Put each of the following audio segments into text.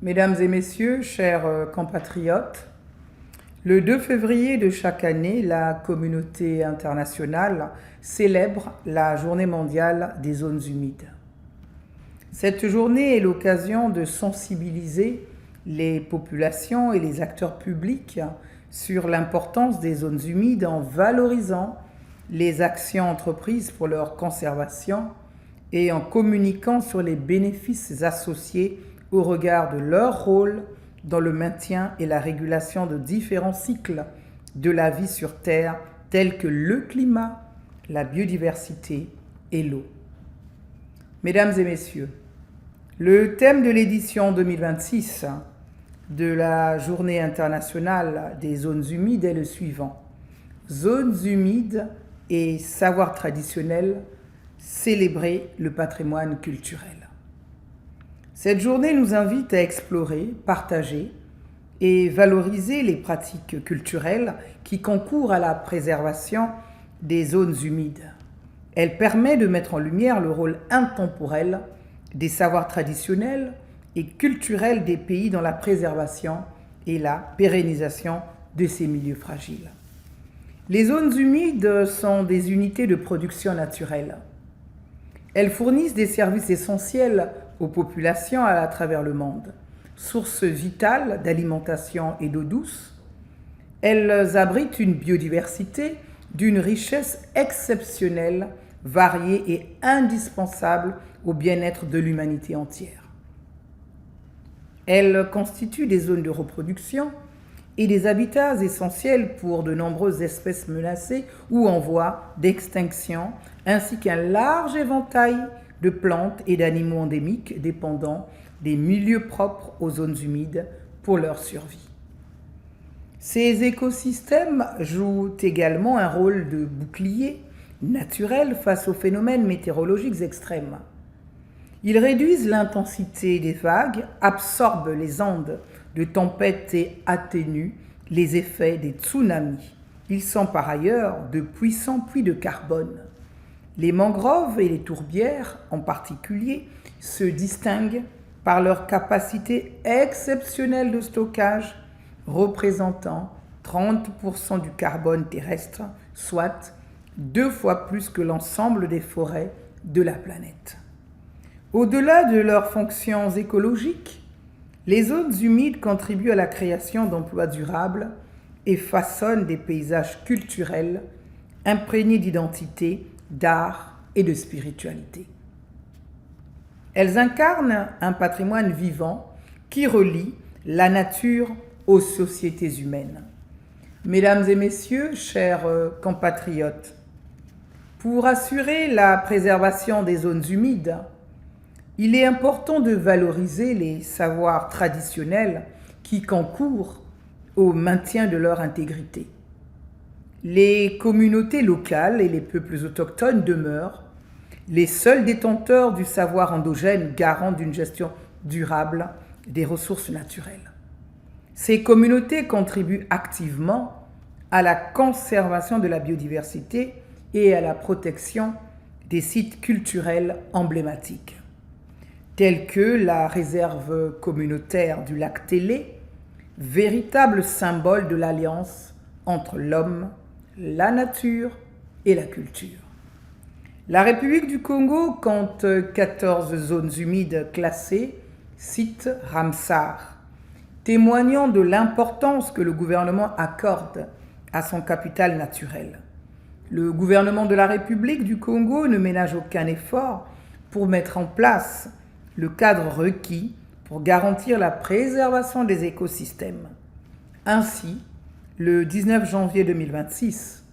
Mesdames et messieurs, chers compatriotes, le 2 février de chaque année, la communauté internationale célèbre la Journée mondiale des zones humides. Cette journée est l'occasion de sensibiliser les populations et les acteurs publics sur l'importance des zones humides en valorisant les actions entreprises pour leur conservation et en communiquant sur les bénéfices associés au regard de leur rôle dans le maintien et la régulation de différents cycles de la vie sur Terre tels que le climat, la biodiversité et l'eau. Mesdames et messieurs, le thème de l'édition 2026 de la Journée internationale des zones humides est le suivant: zones humides et savoirs traditionnels, célébrer le patrimoine culturel. Cette journée nous invite à explorer, partager et valoriser les pratiques culturelles qui concourent à la préservation des zones humides. Elle permet de mettre en lumière le rôle intemporel des savoirs traditionnels et culturels des pays dans la préservation et la pérennisation de ces milieux fragiles. Les zones humides sont des unités de production naturelle. Elles fournissent des services essentiels aux populations à travers le monde. Sources vitales d'alimentation et d'eau douce, elles abritent une biodiversité d'une richesse exceptionnelle, variée et indispensable au bien-être de l'humanité entière. Elles constituent des zones de reproduction et des habitats essentiels pour de nombreuses espèces menacées ou en voie d'extinction, ainsi qu'un large éventail de plantes et d'animaux endémiques dépendant des milieux propres aux zones humides pour leur survie. Ces écosystèmes jouent également un rôle de bouclier naturel face aux phénomènes météorologiques extrêmes. Ils réduisent l'intensité des vagues, absorbent les ondes de tempêtes et atténuent les effets des tsunamis. Ils sont par ailleurs de puissants puits de carbone. Les mangroves et les tourbières, en particulier, se distinguent par leur capacité exceptionnelle de stockage, représentant 30% du carbone terrestre, soit 2 fois plus que l'ensemble des forêts de la planète. Au-delà de leurs fonctions écologiques, les zones humides contribuent à la création d'emplois durables et façonnent des paysages culturels imprégnés d'identité, d'art et de spiritualité. Elles incarnent un patrimoine vivant qui relie la nature aux sociétés humaines. Mesdames et messieurs, chers compatriotes, pour assurer la préservation des zones humides, il est important de valoriser les savoirs traditionnels qui concourent au maintien de leur intégrité. Les communautés locales et les peuples autochtones demeurent les seuls détenteurs du savoir endogène garant d'une gestion durable des ressources naturelles. Ces communautés contribuent activement à la conservation de la biodiversité et à la protection des sites culturels emblématiques, tels que la réserve communautaire du lac Télé, véritable symbole de l'alliance entre l'homme, la nature et la culture. La République du Congo compte 14 zones humides classées, sites Ramsar, témoignant de l'importance que le gouvernement accorde à son capital naturel. Le gouvernement de la République du Congo ne ménage aucun effort pour mettre en place le cadre requis pour garantir la préservation des écosystèmes. Ainsi, le 19 janvier 2026,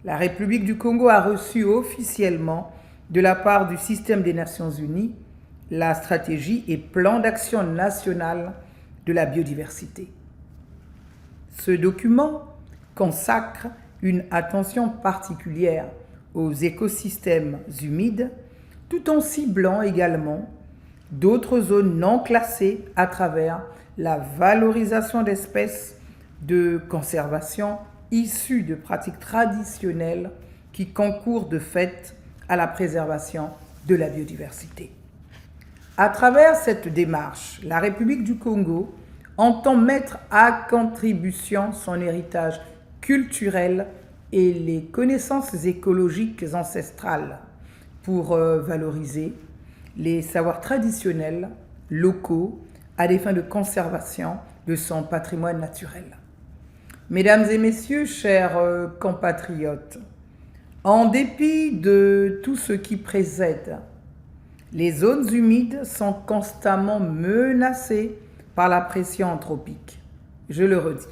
la République du Congo a reçu officiellement de la part du système des Nations Unies la stratégie et plan d'action national de la biodiversité. Ce document consacre une attention particulière aux écosystèmes humides, tout en ciblant également d'autres zones non classées à travers la valorisation d'espèces de conservation issues de pratiques traditionnelles qui concourent de fait à la préservation de la biodiversité. À travers cette démarche, la République du Congo entend mettre à contribution son héritage culturel et les connaissances écologiques ancestrales pour valoriser les savoirs traditionnels locaux à des fins de conservation de son patrimoine naturel. Mesdames et messieurs, chers compatriotes, en dépit de tout ce qui précède, les zones humides sont constamment menacées par la pression anthropique. Je le redis.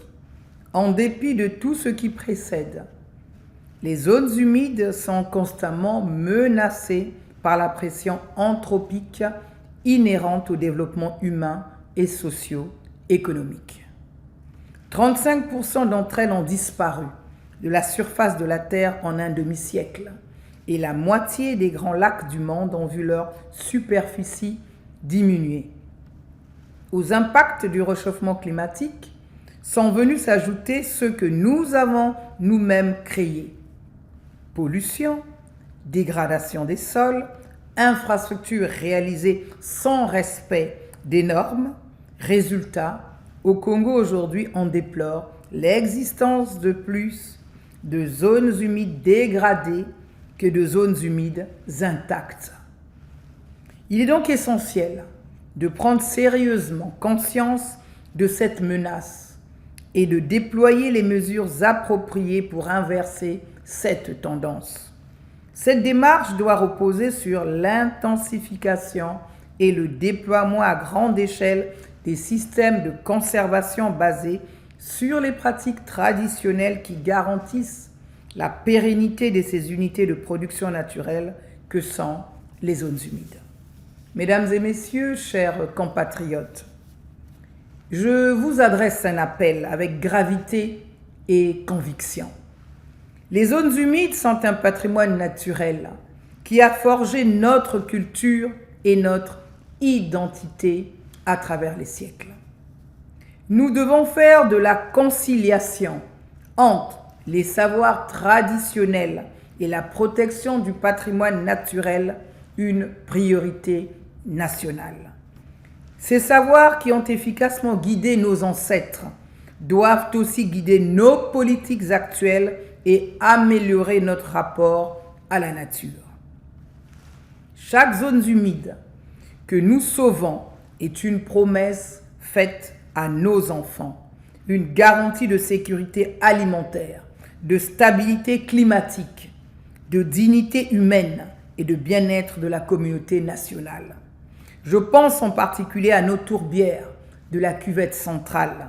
En dépit de tout ce qui précède, les zones humides sont constamment menacées par la pression anthropique inhérente au développement humain et socio-économique. 35% d'entre elles ont disparu de la surface de la Terre en un demi-siècle et la moitié des grands lacs du monde ont vu leur superficie diminuer. Aux impacts du réchauffement climatique sont venus s'ajouter ceux que nous avons nous-mêmes créés. Pollution, dégradation des sols, infrastructures réalisées sans respect des normes. Résultat, au Congo aujourd'hui, on déplore l'existence de plus de zones humides dégradées que de zones humides intactes. Il est donc essentiel de prendre sérieusement conscience de cette menace et de déployer les mesures appropriées pour inverser cette tendance. Cette démarche doit reposer sur l'intensification et le déploiement à grande échelle des systèmes de conservation basés sur les pratiques traditionnelles qui garantissent la pérennité de ces unités de production naturelle que sont les zones humides. Mesdames et messieurs, chers compatriotes, je vous adresse un appel avec gravité et conviction. Les zones humides sont un patrimoine naturel qui a forgé notre culture et notre identité à travers les siècles. Nous devons faire de la conciliation entre les savoirs traditionnels et la protection du patrimoine naturel une priorité nationale. Ces savoirs qui ont efficacement guidé nos ancêtres doivent aussi guider nos politiques actuelles et améliorer notre rapport à la nature. Chaque zone humide que nous sauvons est une promesse faite à nos enfants, une garantie de sécurité alimentaire, de stabilité climatique, de dignité humaine et de bien-être de la communauté nationale. Je pense en particulier à nos tourbières de la cuvette centrale,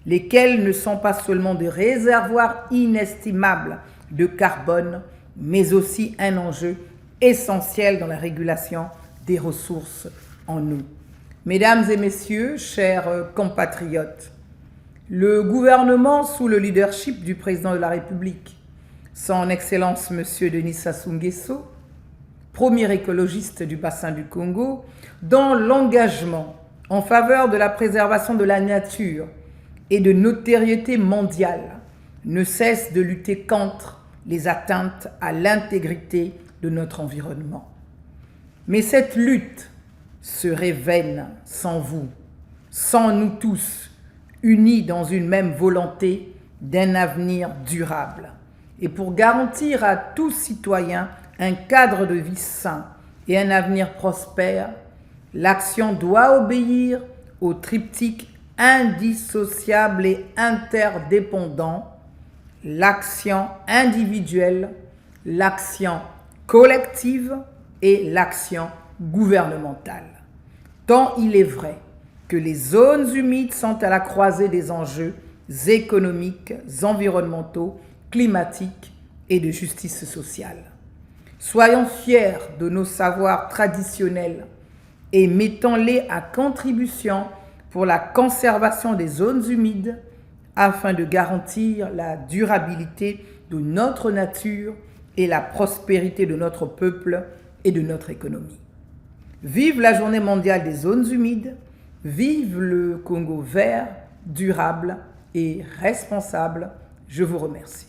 lesquelles ne sont pas seulement des réservoirs inestimables de carbone, mais aussi un enjeu essentiel dans la régulation des ressources en eau. Mesdames et messieurs, chers compatriotes, le gouvernement sous le leadership du président de la République, son Excellence M. Denis Sassou Nguesso, premier écologiste du bassin du Congo, dont l'engagement en faveur de la préservation de la nature et de notoriété mondiale ne cesse de lutter contre les atteintes à l'intégrité de notre environnement. Mais cette lutte serait vaine sans vous, sans nous tous, unis dans une même volonté d'un avenir durable. Et pour garantir à tous citoyens un cadre de vie sain et un avenir prospère, l'action doit obéir au triptyque indissociable et interdépendant, l'action individuelle, l'action collective et l'action gouvernementale. Tant il est vrai que les zones humides sont à la croisée des enjeux économiques, environnementaux, climatiques et de justice sociale. Soyons fiers de nos savoirs traditionnels et mettons-les à contribution pour la conservation des zones humides afin de garantir la durabilité de notre nature et la prospérité de notre peuple et de notre économie. Vive la Journée mondiale des zones humides, vive le Congo vert, durable et responsable. Je vous remercie.